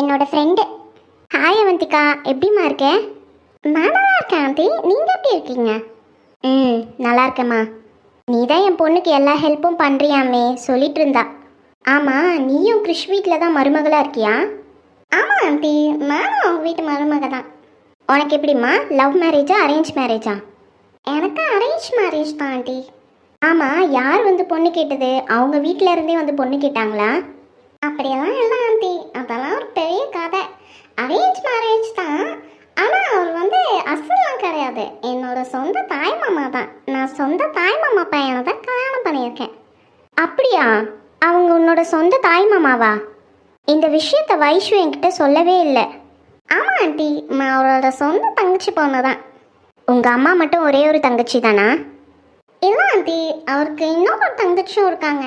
என்னோட friend. Hi Avantika, எப்படிம்மா இருக்க? நான் நல்லா இருக்கேன் ஆண்டி, நீங்கள் எப்படி இருக்கீங்க? நல்லா இருக்கேம்மா. நீ தான் என் பொண்ணுக்கு எல்லா ஹெல்ப்பும் பண்ணுறியாமே சொல்லிட்டு இருந்தா. ஆமாம், நீயும் கிறிஷ் வீட்டில் தான் மருமகளாக இருக்கியா? ஆமாம் ஆண்டி, நானும் அவங்க வீட்டு மருமக தான். உனக்கு எப்படிம்மா, லவ் மேரேஜா அரேஞ்ச் மேரேஜா? எனக்கு அரேஞ்ச் மேரேஜ் தான் ஆண்டி. ஆமாம், யார் வந்து பொண்ணு கேட்டது? அவங்க வீட்டில் இருந்தே வந்து பொண்ணு கேட்டாங்களா? அப்படியெல்லாம் இல்லை ஆண்டி, அதெல்லாம் ஒரு பெரிய கதை. அரேஞ்ச் மேரேஜ் தான், ஆனால் அவர் வந்து அசல்லாம் கிடையாது. என்னோட சொந்த தாய் மாமா தான். நான் சொந்த தாய் மாமா பையனை தான் கல்யாணம் பண்ணியிருக்கேன். அப்படியா? அவங்க உன்னோட சொந்த தாய் மாமாவா? இந்த விஷயத்த வைஷு என்கிட்ட சொல்லவே இல்லை. ஆமாம் ஆண்டி, நான் அவரோட சொந்த தங்கச்சி பொண்ணு தான். உங்கள் அம்மா மட்டும் ஒரே ஒரு தங்கச்சி தானா? இல்லை ஆண்டி, அவருக்கு இன்னொரு தங்கச்சியும் இருக்காங்க.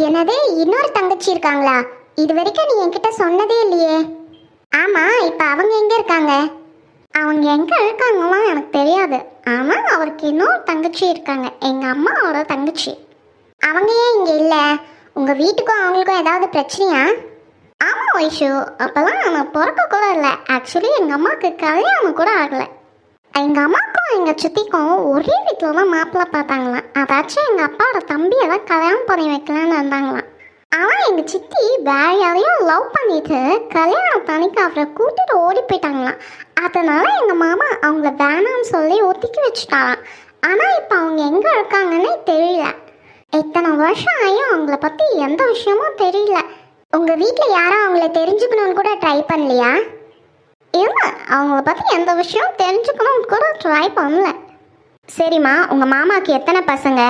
என்னதே, இன்னொரு தங்கச்சி இருக்காங்களா? இது வரைக்கும் நீ என்கிட்ட சொன்னதே இல்லையே. ஆமாம், இப்போ அவங்க எங்கே இருக்காங்க? அவங்க எங்கே இருக்காங்களோ எனக்கு தெரியாது. ஆனால் அவருக்கு இன்னொரு தங்கச்சி இருக்காங்க, எங்கள் அம்மாவோட தங்கச்சி. அவங்க ஏன் இங்கே இல்லை? உங்கள் வீட்டுக்கும் அவங்களுக்கும் ஏதாவது பிரச்சனையா? ஆமாம் வைஷு, அப்போல்லாம் நான் பிறக்க கூட இல்லை. ஆக்சுவலி எங்கள் அம்மாவுக்கு கல்யாணம் கூட ஆகலை. எங்கள் அம்மாவுக்கும் எங்கள் சித்திக்கும் ஒரே வீட்டில் தான் மாப்பிள்ளை பார்த்தாங்களாம். அதாச்சும் எங்கள் அப்பாவோட தம்பியை தான் கல்யாணம் பண்ணி வைக்கலான்னு இருந்தாங்களாம். ஆனால் எங்கள் சித்தி வேற யாரையும் லவ் பண்ணிட்டு கல்யாணம் பண்ணிக்கு அவரை கூட்டிட்டு ஓடி போயிட்டாங்களாம். அதனால எங்கள் மாமா அவங்கள வேணாம்னு சொல்லி ஒதுக்கி வச்சுட்டாராம். ஆனால் இப்போ அவங்க எங்கே இருக்காங்கன்னே தெரியல. இத்தனை வருஷம் ஆகியும் அவங்கள பற்றி எந்த விஷயமும் தெரியல. உங்கள் வீட்டில் யாரும் அவங்கள தெரிஞ்சுக்கணும்னு கூட ட்ரை பண்ணலையா? இல்லை, அவங்கள பற்றி எந்த விஷயம் தெரிஞ்சுக்கணும்னு கூட ட்ரை பண்ணல. சரிம்மா, உங்கள் மாமாவுக்கு எத்தனை பசங்க?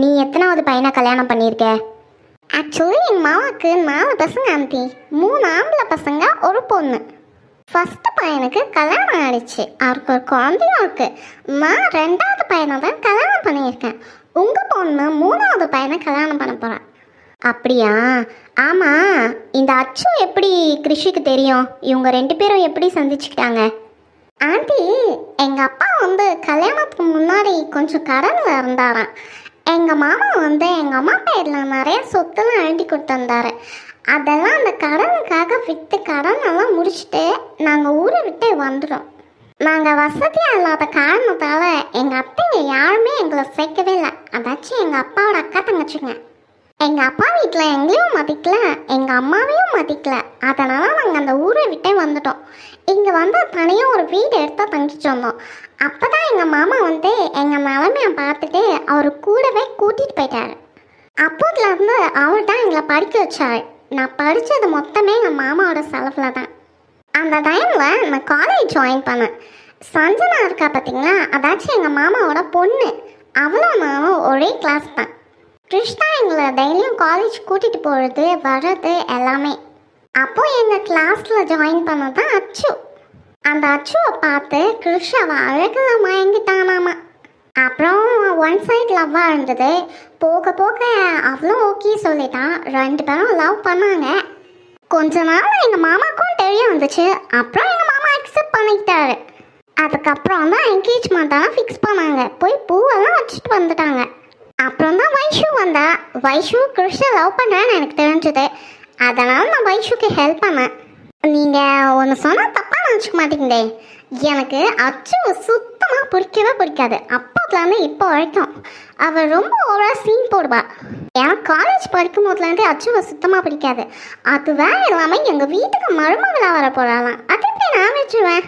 நீ எத்தனாவது பையனை கல்யாணம் பண்ணியிருக்க? ஆக்சுவலி எங்கள் மாமாவுக்கு 4 பசங்க ஆண்டி. 3 ஆம்பளை பசங்க, ஒரு பொண்ணு. ஃபஸ்ட்டு பையனுக்கு கல்யாணம் ஆயிடுச்சு, அவருக்கு ஒரு குழந்தையும் இருக்கு. நான் 2வது பையனை தான் கல்யாணம் பண்ணியிருக்கேன். உங்கள் பொண்ணு 3வது பையனை கல்யாணம் பண்ண போகிறான். அப்படியா? ஆமாம், இந்த அச்சு எப்படி கிருஷிக்கு தெரியும்? இவங்க 2 பேரும் எப்படி சந்திச்சுக்கிட்டாங்க? ஆண்டி, எங்கள் அப்பா வந்து கல்யாணத்துக்கு முன்னாடி கொஞ்சம் கடனில் இருந்தாராம். எங்கள் மாமா வந்து எங்கள் அம்மா பேரில் நிறைய சொத்துலாம் எழுதி கொடுத்துருந்தாரு. அதெல்லாம் அந்த கடனுக்காக விற்று கடனெல்லாம் முடிச்சுட்டு நாங்கள் ஊரை விட்டு வந்துடும். நாங்கள் வசதியாக இல்லாத காரணத்தால் எங்கள் அத்தைங்க யாருமே எங்களை சேர்க்கவே இல்லை. அதாச்சும் எங்கள் அப்பாவோட அக்கா தங்கச்சிங்க. எங்கள் அப்பா வீட்டில் எங்களையும் மதிக்கல, எங்கள் அம்மாவையும் மதிக்கல. அதனால் நாங்கள் அந்த ஊரை விட்டே வந்துட்டோம். இங்கே வந்து தனியாக ஒரு வீடு எடுத்தால் தங்கிட்டு வந்தோம். அப்போ தான் எங்கள் மாமா வந்து எங்கள் நிலமையை பார்த்துட்டு அவர் கூடவே கூட்டிகிட்டு போயிட்டார். அப்போதுலேருந்து அவர் தான் எங்களை படிக்க வச்சார். நான் படித்தது மொத்தமே எங்கள் மாமாவோட செலவில் தான். அந்த டைமில் நான் காலேஜ் ஜாயின் பண்ணேன். சஞ்சனா இருக்கா பார்த்தீங்களா, அதாச்சும் எங்கள் மாமாவோட பொண்ணு. அவ்வளோ நானும் ஒரே கிளாஸ் தான். கிருஷ்ணா எங்களை டெய்லியும் காலேஜ் கூட்டிகிட்டு போகிறது வர்றது எல்லாமே. அப்போது எங்கள் கிளாஸில் ஜாயின் பண்ணது தான் அச்சு. அந்த அச்சுவை பார்த்து கிருஷ் அவள் அழகில் மயங்கிட்டானாமா. அப்புறம் 1 சைட் லவ்வாக இருந்தது. போக போக அவ்வளோ ஓகே சொல்லிட்டான். 2 பேரும் லவ் பண்ணாங்க. கொஞ்ச நாள் எங்கள் மாமாவுக்கும் தெரிய வந்துச்சு. அப்புறம் எங்கள் மாமா அக்செப்ட் பண்ணிக்கிட்டாரு. அதுக்கப்புறம் தான் என்கேஜ்மெண்ட்டெல்லாம் ஃபிக்ஸ் பண்ணாங்க. போய் பூவெல்லாம் வச்சுட்டு வந்துட்டாங்க. அப்புறம் தான் வைஷு வந்தா. வைஷு கிருஷ்ண லவ் பண்ணுறேன்னு எனக்கு தெரிஞ்சது. அதனால் நான் வைஷுக்கு ஹெல்ப் பண்ணேன். நீங்கள் ஒன்று சொன்னால் தப்பாக நினச்சிக்க மாட்டீங்களே. எனக்கு அச்சு சுத்தமாக பிடிக்காது. அப்போதுலேருந்து இப்போ வரைக்கும் அவள் ரொம்ப ஓவராக சீன் போடுவா. எனக்கு காலேஜ் படிக்கும் போதுலேருந்தே அச்சுவை சுத்தமாக பிடிக்காது. அது வேற இல்லாமல் எங்கள் வீட்டுக்கு மருமகளாக வர போகிறாளாம். அது எப்படி நான் வச்சுருவேன்?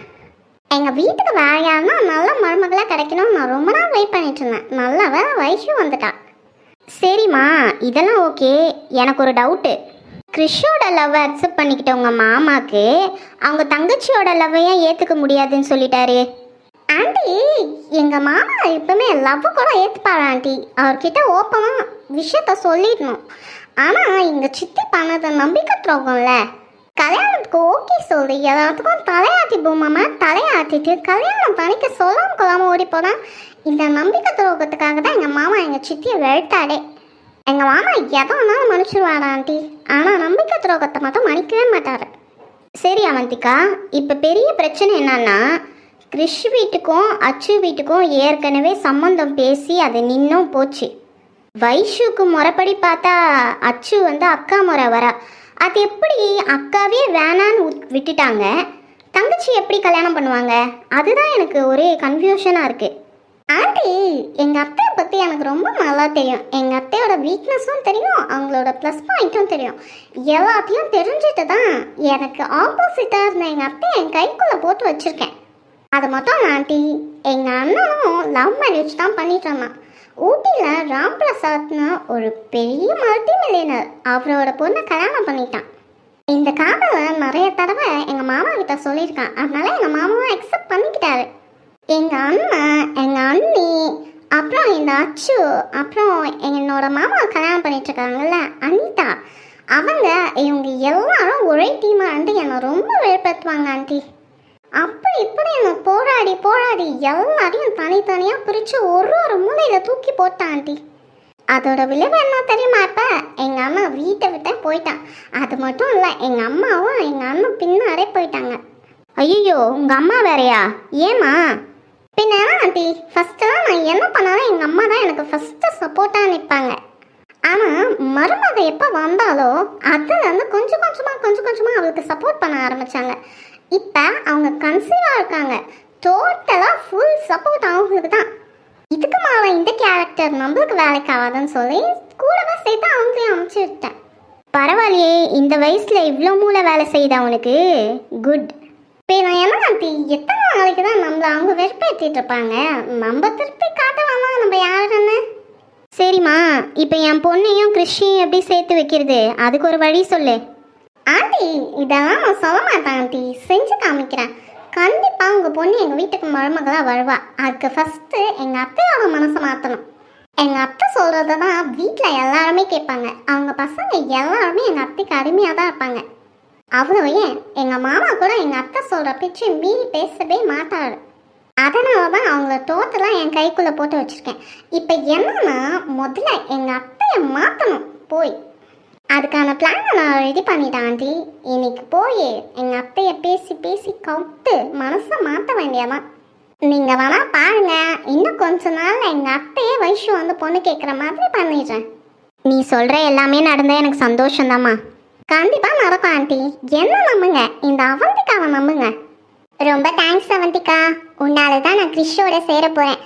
எங்கள் வீட்டுக்கு வேற யாருன்னா நல்ல மருமகளாக கிடைக்கணும்னு நான் ரொம்ப நாள் வெயிட் பண்ணிட்டு இருந்தேன். நல்ல வேலை வைஷு வந்துட்டா. சரிம்மா, இதெல்லாம் ஓகே. எனக்கு ஒரு டவுட்டு. கிறிஷோட லவ்வை அக்செப்ட் பண்ணிக்கிட்ட உங்கள் மாமாவுக்கு அவங்க தங்கச்சியோட லவ்வையே ஏற்றுக்க முடியாதுன்னு சொல்லிட்டாரு. ஆண்டி, எங்கள் மாமா எப்பவுமே லவ்வை கூட ஏற்றுப்பாரு ஆண்டி. அவர்கிட்ட ஓப்பனாக விஷயத்த சொல்லிடணும். ஆனால் எங்கள் சித்தி பண்ணது நம்பிக்கை துரோகம்ல. கல்யாணத்துக்கு ஓகே சொல்லி எல்லாத்துக்கும் தலையாட்டி பூமாமா தலையாட்டிட்டு கல்யாணம் பண்ணிக்க சொல்லாமல் கொள்ளாமல் ஓடி போனால் இந்த நம்பிக்கை துரோகத்துக்காக தான் எங்கள் மாமா எங்கள் சித்தியை வெறுத்தாடே. எங்கள் மாமா எதோ ஒன்றாலும் மன்னிச்சிருவாரா ஆண்டி, ஆனால் நம்பிக்கை துரோகத்தை மட்டும் மன்னிக்கவே மாட்டார். சரி அவந்திகா, இப்போ பெரிய பிரச்சனை என்னன்னா, கிறிஷ் வீட்டுக்கும் அச்சு வீட்டுக்கும் ஏற்கனவே சம்மந்தம் பேசி அது நின்னும் போச்சு. வைஷுக்கு முறைப்படி பார்த்தா அச்சு வந்து அக்கா முறை வரா. அது எப்படி அக்காவே வேணான்னு விட்டுட்டாங்க, தங்கச்சி எப்படி கல்யாணம் பண்ணுவாங்க? அதுதான் எனக்கு ஒரே கன்ஃபியூஷனாக இருக்குது. ஆண்டி, எங்கள் அத்தையை பற்றி எனக்கு ரொம்ப நல்லா தெரியும். எங்கள் அத்தையோட வீக்னஸும் தெரியும், அவங்களோட ப்ளஸ் பாயிண்ட்டும் தெரியும். எல்லாத்தையும் தெரிஞ்சுட்டு தான் எனக்கு ஆப்போசிட்டாக இருந்த எங்கள் அத்தையை என் கைக்குள்ளே போட்டு வச்சுருக்கேன். அது மட்டும் ஆண்டி, எங்கள் அண்ணனும் லவ் மேரேஜ் தான் பண்ணிட்டு இருந்தான். ஊட்டியில் ராம் பிரசாத்னு ஒரு பெரிய மல்டி மில்லியனர் அவரோட பொண்ணை கல்யாணம் பண்ணிட்டான். இந்த காதலை நிறைய தடவை எங்கள் மாமா கிட்ட சொல்லியிருக்கான். அதனால எங்கள் மாமாவும் அக்செப்ட் பண்ணிக்கிட்டாரு. எங்கள் அண்ணன், எங்கள் அண்ணி, அப்புறம் இந்த அச்சு, அப்புறம் என்னோட மாமா கல்யாணம் பண்ணிட்டு இருக்காங்கல்ல அனிதா, இவங்க எல்லாரும் ஒரே டீமாக இருந்து என்னை ரொம்ப வெறுப்பேற்றுவாங்க ஆண்டி. அப்படி இப்படி என்னை போராடி எல்லாரையும் தனித்தனியாக பிரித்து ஒரு மூலையில் தூக்கி போட்டான் ஆண்டி. அதோட விளைவு என்ன தெரியுமா? இப்போ எங்கள் அம்மா வீட்டை விட்டே போயிட்டான். அது மட்டும் இல்லை, எங்கள் அம்மாவும் எங்கள் அண்ணன் பின்னாலே போயிட்டாங்க. ஐயோ, உங்கள் அம்மா வேறையா? ஏம்மா? பின்ன ஆண்டி, ஃபஸ்ட்டெல்லாம் நான் என்ன பண்ணாலும் எங்கள் அம்மா தான் எனக்கு ஃபஸ்ட்டு சப்போர்ட்டாக நிற்பாங்க. ஆனால் மருமக எப்போ வந்தாலோ அதுலேருந்து கொஞ்சம் கொஞ்சமாக அவளுக்கு சப்போர்ட் பண்ண ஆரம்பித்தாங்க. இப்போ அவங்க கன்சீவாக இருக்காங்க. டோட்டலாக ஃபுல் சப்போர்ட் அவங்களுக்கு தான். இதுக்கு மேலே இந்த கேரக்டர் நம்மளுக்கு வேலைக்கு ஆகாதுன்னு சொல்லி கூடவே சேர்த்து அவங்களையும் அமுச்சு விட்டேன். பரவாயில்லையே, இந்த வயசில் இவ்வளோ மூளை வேலை செய்யுது அவனுக்கு. குட். இப்போ நான் என்ன ஆண்டி, எத்தனை நாளைக்கு தான் நம்மளை அவங்க வெறுப்பேற்றிட்டு இருப்பாங்க? நம்ம திருப்பி காட்ட வேணாம் நம்ம யாருன்னு. சரிம்மா, இப்போ என் பொண்ணையும் கிறிஷையும் எப்படி சேர்த்து வைக்கிறது, அதுக்கு ஒரு வழி சொல்லு. ஆண்டி, இதெல்லாம் நான் சொல்ல மாட்டேன் ஆண்டி, செஞ்சு காமிக்கிறேன். கண்டிப்பாக உங்கள் பொண்ணு எங்கள் வீட்டுக்கு மருமகளாக வருவா. அதுக்கு ஃபஸ்ட்டு எங்கள் அத்தையோட மனசை மாற்றணும். எங்கள் அத்தை சொல்கிறத தான் வீட்டில் எல்லாருமே கேட்பாங்க. அவங்க பசங்க எல்லாருமே எங்கள் அத்தைக்கு அருமையாக தான் இருப்பாங்க. அவ்வளோ ஏன், எங்கள் மாமா கூட எங்கள் அத்தை சொல்கிற பேச்சு மீறி பேசவே மாட்டாரு. அதனால தான் அவங்கள டோட்டலாக என் கைக்குள்ளே போட்டு வச்சுருக்கேன். இப்போ என்னன்னா, முதல்ல எங்கள் அத்தையை மாற்றணும். போய் அதுக்கான பிளானை நான் ரெடி பண்ணிட்டேன் ஆண்டி. இன்னைக்கு போய் எங்கள் அத்தையை பேசி கவுட்டு மனசை மாற்ற வேண்டியதான். நீங்கள் வேணா பாருங்க, இன்னும் கொஞ்ச நாள் எங்கள் அத்தையே வயசு வந்து பொண்ணு கேட்குற மாதிரி பண்ணிடுறேன். நீ சொல்கிற எல்லாமே நடந்தால் எனக்கு சந்தோஷம்தாம்மா. கண்டிப்பாக நடக்கும் ஆண்டி, என்ன நம்புங்க, இந்த அவந்திக்காவை நம்புங்க. ரொம்ப தேங்க்ஸ் அவந்திக்கா. உன்னால தான் நான் கிறிஷோட சேர போகிறேன்.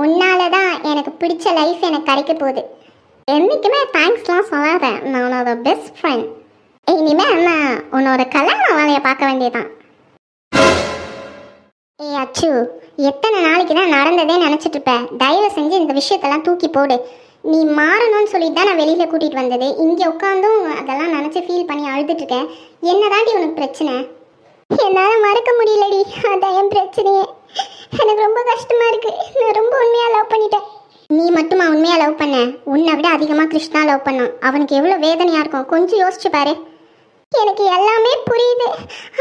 உன்னால தான் எனக்கு பிடிச்ச லைஃப் எனக்கு கிடைக்க போகுது. என்றைக்குமே தேங்க்ஸ்லாம் சொல்லாத, நான் உன்னோட பெஸ்ட் ஃப்ரெண்ட். இனிமேல் என்ன, உன்னோட கல்யாண வேலையை பார்க்க வேண்டியதான். ஏய் அச்சு, எத்தனை நாளைக்கு தான் நடந்ததே நினச்சிட்டு இருப்ப? தயவு செஞ்சு இந்த விஷயத்தெல்லாம் தூக்கி போடு. நீ மாறணும்னு சொல்லிட்டு தான் நான் வெளியில் கூட்டிகிட்டு வந்தது. இங்கே உட்காந்தும் அதெல்லாம் நினச்சி ஃபீல் பண்ணி அழுதுட்டுருக்கேன். என்ன தாண்டி உனக்கு பிரச்சனை? என்னால் மறக்க முடியலடி, அதான் என் பிரச்சனையே. எனக்கு ரொம்ப கஷ்டமாக இருக்குது. நான் ரொம்ப உண்மையாக லவ் பண்ணிட்டேன். நீ மட்டுமா உண்மையாக லவ் பண்ண? உன்னை விட அதிகமாக கிருஷ்ணா லவ் பண்ணான். அவனுக்கு எவ்வளோ வேதனையாக இருக்கும், கொஞ்சம் யோசிச்சு பாரு. எனக்கு எல்லாமே புரியுது,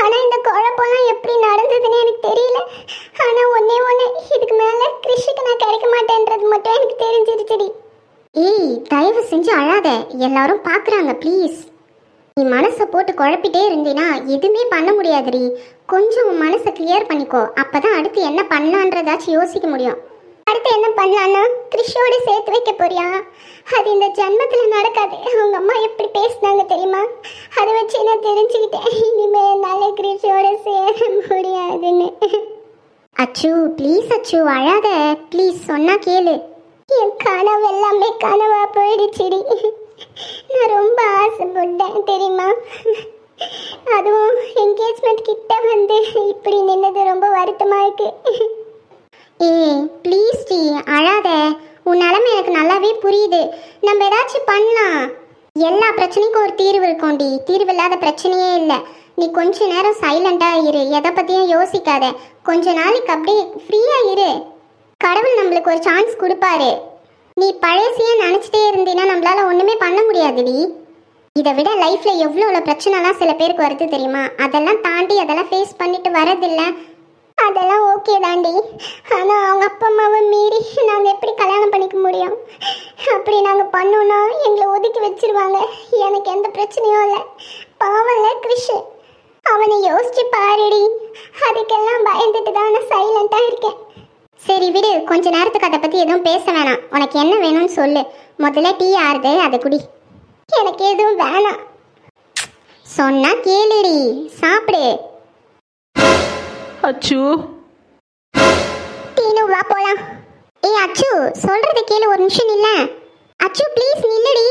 ஆனால் இந்த குழப்பம்லாம் எப்படி நடந்ததுன்னு எனக்கு தெரியல. ஆனால் ஒன்று இதுக்கு மேலே கிருஷிக்கு நான் கிடைக்க மாட்டேன்றது மட்டும் எனக்கு தெரிஞ்சிருச்சுடி. ஏய், தயவு செஞ்சு அழாத, எல்லாரும் பார்க்குறாங்க ப்ளீஸ். நீ மனசை போட்டு குழப்பிட்டே இருந்தீன்னா எதுவுமே பண்ண முடியாதுடி. கொஞ்சம் உன் மனசை கிளியர் பண்ணிக்கோ, அப்போ தான் அடுத்து என்ன பண்ணலான்றதாச்சும் யோசிக்க முடியும். அடுத்து என்ன பண்ணலான்னா, கிறிஷோட சேர்த்து வைக்க போறியா? அது இந்த ஜென்மத்தில் நடக்காது. அவங்க அம்மா எப்படி பேசினாங்க தெரியுமா? அதை வச்சு நான் தெரிஞ்சுக்கிட்டேன், இனிமேல் என்னால் கிறிஷோட சேர முடியாதுன்னு. அச்சு ப்ளீஸ், அச்சு அழாத ப்ளீஸ், சொன்னா கேளு. என் கனவு எல்லாமே கனவா போயிடுச்சுடி. நான் ரொம்ப ஆசைப்பட்டேன் தெரியுமா? அதுவும் என்கேஜ்மெண்ட் கிட்ட வந்து இப்படி நின்னது ரொம்ப வருத்தமாக இருக்கு. ஏய் ப்ளீஸ் டி, அழாத. உன் நிலைமை எனக்கு நல்லாவே புரியுது. நம்ம ஏதாச்சும் பண்ணலாம். எல்லா பிரச்சனைக்கும் ஒரு தீர்வு இருக்கும்டி. தீர்வு இல்லாத பிரச்சனையே இல்லை. நீ கொஞ்ச நேரம் சைலண்டாக இரு, எதை பற்றியும் யோசிக்காத. கொஞ்ச நாளைக்கு அப்படியே ஃப்ரீயாக இரு. கடவுள் நம்மளுக்கு ஒரு சான்ஸ் கொடுப்பாரு. நீ பழசையே நினச்சிட்டே இருந்தீன்னா நம்மளால் ஒன்றுமே பண்ண முடியாதுடி. இதை விட லைஃப்பில் எவ்வளோ பிரச்சனைலாம் சில பேருக்கு வருது தெரியுமா? அதெல்லாம் தாண்டி அதெல்லாம் ஃபேஸ் பண்ணிட்டு வரதில்லை. அதெல்லாம் ஓகே தாண்டி. ஆனால் அவங்க அப்பா அம்மாவை மீறி நாங்கள் எப்படி கல்யாணம் பண்ணிக்க முடியும்? அப்படி நாங்கள் பண்ணோன்னா எங்களை ஒதுக்கி வச்சிருவாங்க. எனக்கு எந்த பிரச்சனையும் இல்லை. பாவம்ல கிறிஷ், அவனை யோசிச்சு பாருடி. அதுக்கெல்லாம் பயந்துட்டு தான் நான் சைலண்டாக இருக்கேன். சரி விடு, கொஞ்ச நேரத்துக்கு அதை பற்றி எதுவும் பேச வேணாம். உனக்கு என்ன வேணும்னு சொல்லு. முதல்ல டீ ஆறுது, அதை குடி. எனக்கு எதுவும் வேணாம். சொன்னா கேளுடி, சாப்பிடு. அச்சு டீனு வா போலாம். ஏய் அச்சு, சொல்றத கேளு, ஒரு நிமிஷம் நில்ல. அச்சு ப்ளீஸ் நில்லுடி.